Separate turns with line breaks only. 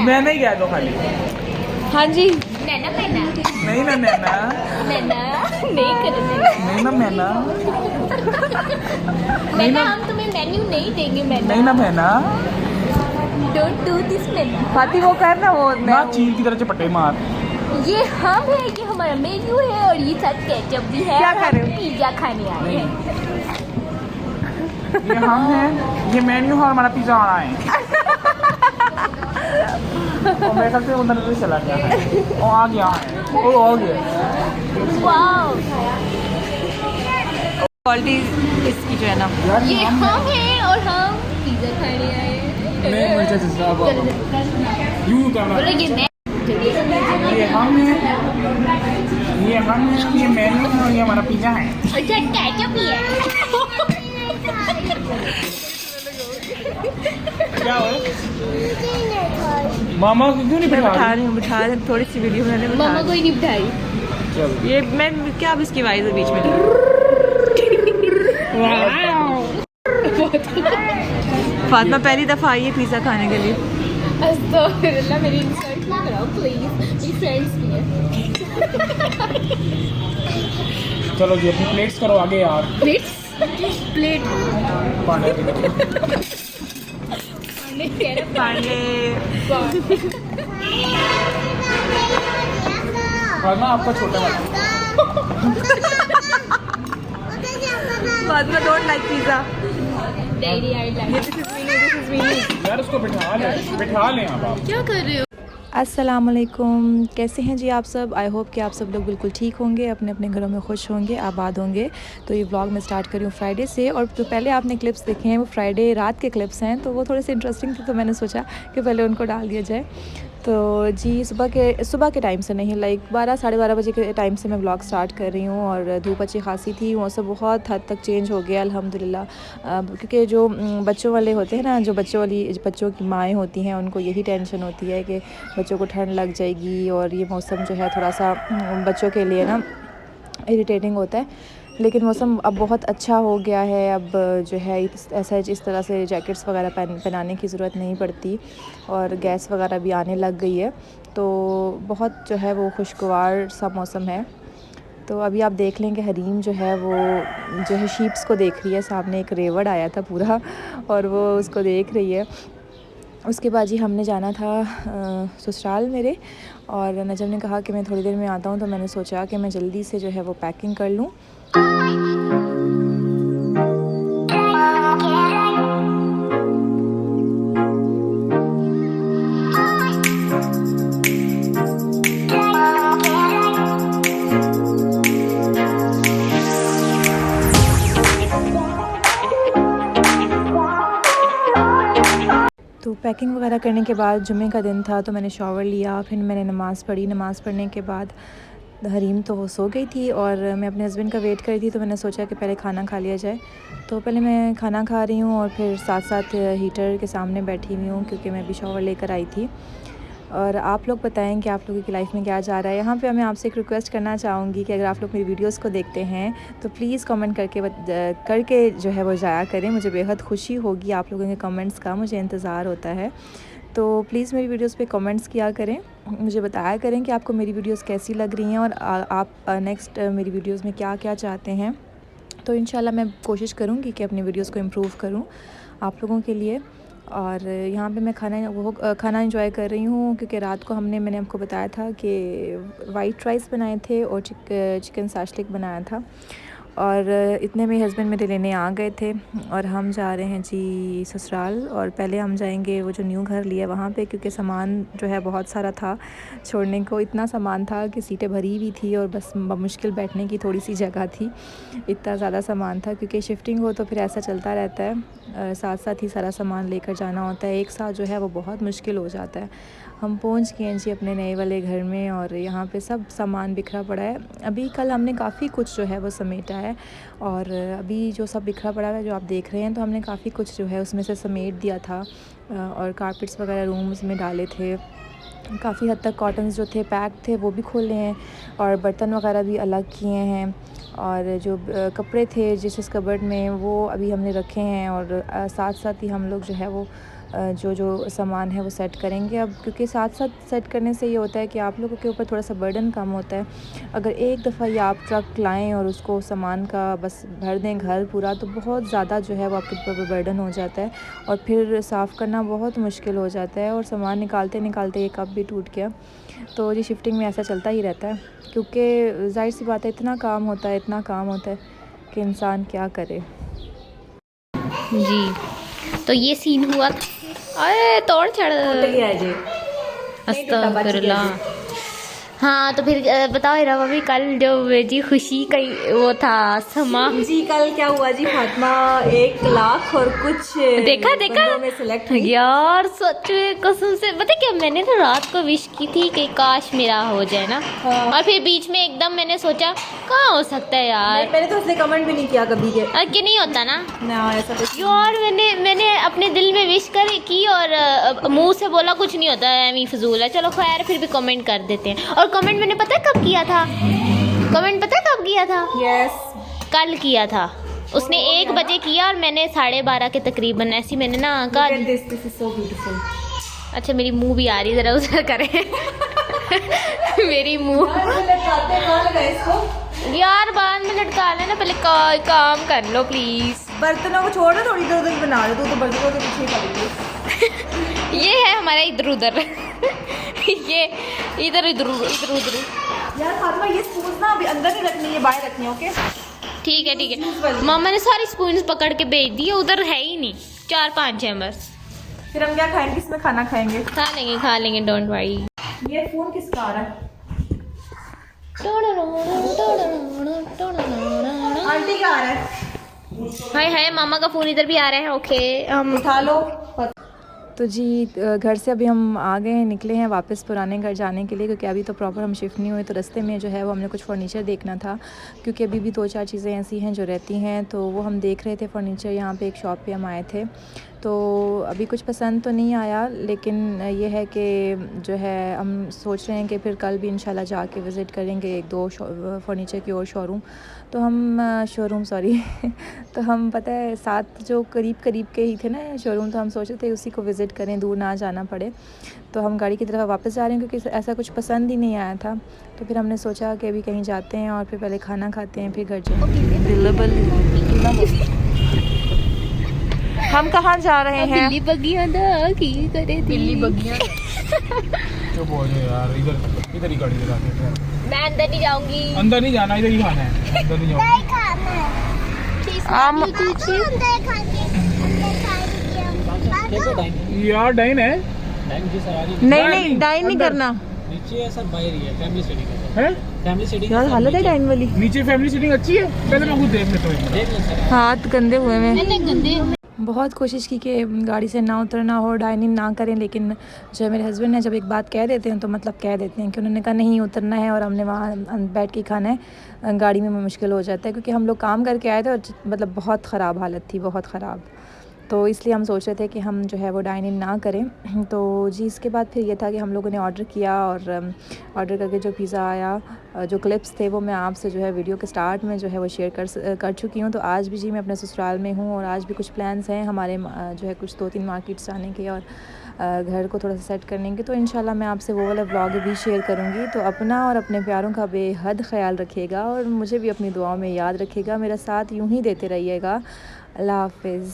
मैंने ही कह दो खाली।
हाँ जी
नहीं ना मैना
नहीं ना मैना
हम तुम्हें मेन्यू नहीं देंगे
नहीं ना मैना
डोंट डू दिस मैना।
फाती वो कर ना वो
ना चील की तरह चपटे मार।
ये हम है, ये हमारा मेन्यू है और ये साथ केचप भी है।
क्या कर रहे हो?
पिज्जा खाने आए हैं।
ये हम हैं, ये मेन्यू है और हमारा पिज्जा आ रहा है। और मेरे ख्याल से उधर से चला गया है। ओ आ गया है, ओ आ गया।
वाओ
क्वालिटी इसकी जो है ना,
यार
ये हम हैं और हम पिज्जा खाने आए हैं।
यूं करना।
बोलो ये मैं
ये हम हैं, ये मेन्यू है और ये हमारा पिज्जा है।
अच्छा केचप भी है।
क्या हुआ? मामा को क्यों नहीं
मैं
बिठा
बिठा रही हूँ थोड़ी सी वीडियो बनाने में
मामा कोई नहीं बिठाई।
चलो।
ये मैं क्या अब इसकी आवाज़ है बीच में। फातिमा पहली दफ़ा आई है पिज़्ज़ा खाने के लिए।
अस्तगफिरुल्लाह, मेरी इंसल्ट ना कराओ प्लीज, मेरी फ्रेंड्स भी हैं।
चलो जी अपनी प्लेट्स करो आगे यार।
प्लेट
पानी की तरफ।
पांडे
और ना आपका छोटा वाला।
Fatima don't like pizza.
Dairy I like.
This is मीनी।
यार उसको बिठा लें आप।
क्या कर रहे हो?
अस्सलामुअलैकुम, कैसे हैं जी आप सब। आई होप कि आप सब लोग बिल्कुल ठीक होंगे, अपने अपने घरों में खुश होंगे, आबाद होंगे। तो ये व्लॉग मैं स्टार्ट कर रही हूँ फ्राइडे से। और जो पहले आपने क्लिप्स देखे हैं वो फ्राइडे रात के क्लिप्स हैं, तो वो थोड़े से इंटरेस्टिंग थे, तो मैंने सोचा कि पहले उनको डाल दिया जाए। तो जी सुबह के टाइम से नहीं, लाइक 12 साढ़े 12 बजे के टाइम से मैं व्लॉग स्टार्ट कर रही हूँ। और धूप अच्छी खासी थी, मौसम बहुत हद तक चेंज हो गया अल्हम्दुलिल्लाह। क्योंकि जो बच्चों वाले होते हैं ना, जो बच्चों की माएँ होती हैं, उनको यही टेंशन होती है कि बच्चों को ठंड लग जाएगी। और ये मौसम जो है थोड़ा सा बच्चों के लिए ना इरिटेटिंग होता है। लेकिन मौसम अब बहुत अच्छा हो गया है। अब जो है इस तरह से जैकेट्स वगैरह पहनाने की ज़रूरत नहीं पड़ती। और गैस वगैरह भी आने लग गई है, तो बहुत जो है वो खुशगवार सा मौसम है। तो अभी आप देख लें कि हरीम जो है वो जो है शीप्स को देख रही है। सामने एक रेवड़ आया था पूरा और वो उसको देख रही है। उसके बाद जी हमने जाना था ससुराल मेरे, और नजम ने कहा कि मैं थोड़ी देर में आता हूँ, तो मैंने सोचा कि मैं जल्दी से जो है वो पैकिंग कर लूँ। तो पैकिंग वगैरह करने के बाद जुम्मे का दिन था, तो मैंने शॉवर लिया, फिर मैंने नमाज़ पढ़ी। नमाज़ पढ़ने के बाद हरीम तो वो सो गई थी और मैं अपने हस्बैंड का वेट कर रही थी, तो मैंने सोचा कि पहले खाना खा लिया जाए। तो पहले मैं खाना खा रही हूँ और फिर साथ साथ हीटर के सामने बैठी हुई हूँ, क्योंकि मैं भी शॉवर लेकर आई थी। और आप लोग बताएं कि आप लोगों की लाइफ में क्या जा रहा है। यहाँ पे मैं आपसे एक रिक्वेस्ट करना चाहूँगी कि अगर आप लोग मेरी वीडियोस को देखते हैं तो प्लीज़ कमेंट करके जो है वो जाया करें। मुझे बेहद खुशी होगी आप लोगों के कमेंट्स का, मुझे इंतज़ार होता है। तो प्लीज़ मेरी वीडियोस पे कमेंट्स किया करें, मुझे बताया करें कि आपको मेरी वीडियोस कैसी लग रही हैं और आप नेक्स्ट मेरी वीडियोस में क्या क्या चाहते हैं। तो इंशाल्लाह मैं कोशिश करूँगी कि अपनी वीडियोस को इम्प्रूव करूँ आप लोगों के लिए। और यहाँ पे मैं खाना एंजॉय कर रही हूँ, क्योंकि रात को मैंने आपको बताया था कि वाइट राइस बनाए थे और चिकन साशलिक बनाया था। और इतने में हस्बैंड मेरे लेने आ गए थे और हम जा रहे हैं जी ससुराल। और पहले हम जाएंगे वो जो न्यू घर लिया वहाँ पे, क्योंकि सामान जो है बहुत सारा था छोड़ने को। इतना सामान था कि सीटें भरी हुई थी और बस मुश्किल बैठने की थोड़ी सी जगह थी, इतना ज़्यादा सामान था। क्योंकि शिफ्टिंग हो तो फिर ऐसा चलता रहता है, साथ साथ ही सारा सामान लेकर जाना होता है। एक साथ जो है वो बहुत मुश्किल हो जाता है। हम पहुंच गए हैं जी अपने नए वाले घर में और यहाँ पे सब सामान बिखरा पड़ा है। अभी कल हमने काफ़ी कुछ जो है वो समेटा है, और अभी जो सब बिखरा पड़ा है जो आप देख रहे हैं, तो हमने काफ़ी कुछ जो है उसमें से समेट दिया था। और कारपेट्स वगैरह रूम्स में डाले थे, काफ़ी हद तक कॉटन्स जो थे पैक थे वो भी खोले हैं, और बर्तन वगैरह भी अलग किए हैं। और जो कपड़े थे जिस कबर्ड में वो अभी हमने रखे हैं। और साथ साथ ही हम लोग जो है वो जो जो सामान है वो सेट करेंगे अब, क्योंकि साथ साथ सेट करने से ये होता है कि आप लोगों के ऊपर थोड़ा सा बर्डन कम होता है। अगर एक दफ़ा ये आप ट्रक लाएं और उसको सामान का बस भर दें घर पूरा, तो बहुत ज़्यादा जो है वो आपके ऊपर बर्डन हो जाता है और फिर साफ़ करना बहुत मुश्किल हो जाता है और सामान निकालते निकालते ये कप भी टूट गया। तो ये शिफ्टिंग में ऐसा चलता ही रहता है, क्योंकि जाहिर सी बात है इतना काम होता है कि इंसान क्या करे।
जी, तो ये सीन हुआ था। अरे तोड़ चढ़ अस्तगफिरुल्लाह। हाँ तो फिर बताओ हिरा भाभी, कल जो जी खुशी का वो था समा
जी, कल क्या हुआ जी? फातिमा 1 लाख और कुछ
देखा
में सिलेक्ट हुई।
यार सच में कसम से पता क्या, मैंने तो रात को विश की थी कि काश मेरा हो जाए ना।
हाँ।
और फिर बीच में एकदम मैंने सोचा कहाँ हो सकता है यार,
मैंने तो उसने कमेंट भी नहीं किया कभी के
कि नहीं होता ना
ऐसा कुछ।
यार मैंने अपने दिल में विश की और मुंह से बोला कुछ नहीं होता है, एमी फजूल है। चलो खैर फिर भी कमेंट कर देते हैं। और कमेंट मैंने पता है कब किया था?
यस,
कल किया था उसने 1 बजे किया और मैंने 12:30 के तकरीबन ऐसी मैंने ना कहा।
This is so beautiful.
अच्छा मेरी मुंह भी आ रही, जरा उधर करें मेरी मुंह यार बाद में लटका लेना, पहले काम कर लो प्लीज।
बर्तनों को छोड़ दो, थोड़ी इधर उधर बना दो तो बर्तनों के पीछे पड़ेगी।
ये है हमारा इधर उधर ये इधर उधर।
यार फातिमा ये स्पून ना अभी अंदर नहीं रखनी है, बाहर रखनी है। ओके
ठीक है। मामा ने सारी स्पून पकड़ के भेज दी, उधर है ही नहीं, 4-5 है बस।
फिर हम क्या खाएंगे? इसमें खाना खाएंगे?
खा लेंगे डोंट वरी।
ये फोन किसका आ रहा है? आंटी का आ रहा है।
हाय मामा का फोन इधर भी आ रहा है। ओके हम
उठा लो।
तो जी घर से अभी हम आ गए हैं, निकले हैं वापस पुराने घर जाने के लिए, क्योंकि अभी तो प्रॉपर हम शिफ्ट नहीं हुए। तो रास्ते में जो है वो हमने कुछ फ़र्नीचर देखना था, क्योंकि अभी भी 2-4 चीज़ें ऐसी हैं जो रहती हैं, तो वो हम देख रहे थे फ़र्नीचर। यहाँ पे एक शॉप पे हम आए थे, तो अभी कुछ पसंद तो नहीं आया, लेकिन ये है कि जो है हम सोच रहे हैं कि फिर कल भी इंशाल्लाह जाके विज़िट करेंगे 1-2 फ़र्नीचर की और शोरूम। तो हम पता है 7 जो करीब के ही थे ना शोरूम, तो हम सोचे थे उसी को विज़िट करें, दूर ना जाना पड़े। तो हम गाड़ी की तरफ वापस जा रहे हैं, क्योंकि ऐसा कुछ पसंद ही नहीं आया था। तो फिर हमने सोचा कि अभी कहीं जाते हैं और फिर पहले खाना खाते हैं, फिर घर जाएंगे।
हम कहाँ जा रहे हैं?
बिल्ली बगियां दा की करे बिल्ली बगियां।
जो बोल रहे यार, इधर ही गाड़ी चलाते हैं।
मैं अंदर नहीं जाऊंगी,
अंदर नहीं जाना, इधर ही खाना है। अंदर नहीं जाऊंगी। यार डाइन है?
नहीं डाइन नहीं करना।
नीचे ऐसा बाहर ही है, फैमिली सेटिंग है। फैमिली सेटिंग
यार हालत है डाइन वाली।
नीचे फैमिली सीटिंग अच्छी है, पहले मैं खुद देख लेता हूँ।
देख लो सर।
हाथ गंदे हुए में।
बहुत कोशिश की कि गाड़ी से ना उतरना हो, डाइनिंग ना करें, लेकिन जो मेरे हस्बैंड हैं जब एक बात कह देते हैं तो मतलब कह देते हैं कि उन्होंने कहा नहीं उतरना है और हमने वहाँ बैठ के खाना है। गाड़ी में मुश्किल हो जाता है, क्योंकि हम लोग काम करके आए थे और मतलब बहुत ख़राब हालत थी, बहुत ख़राब। तो इसलिए हम सोच रहे थे कि हम जो है वो डाइन इन ना करें। तो जी इसके बाद फिर ये था कि हम लोगों ने ऑर्डर किया, और ऑर्डर करके जो पिज़्ज़ा आया, जो क्लिप्स थे वो मैं आपसे जो है वीडियो के स्टार्ट में जो है वो शेयर कर चुकी हूँ। तो आज भी जी मैं अपने ससुराल में हूँ, और आज भी कुछ प्लान्स हैं हमारे जो है कुछ 2-3 मार्केट्स जाने के और घर को थोड़ा सा सेट करने के। तो इंशाल्लाह मैं आपसे वो वाला व्लॉग भी शेयर करूँगी। तो अपना और अपने प्यारों का बेहद ख्याल रखिएगा, और मुझे भी अपनी दुआओं में याद रखिएगा। मेरा साथ यूँ ही देते रहिएगा। अल्लाह हाफ़िज़।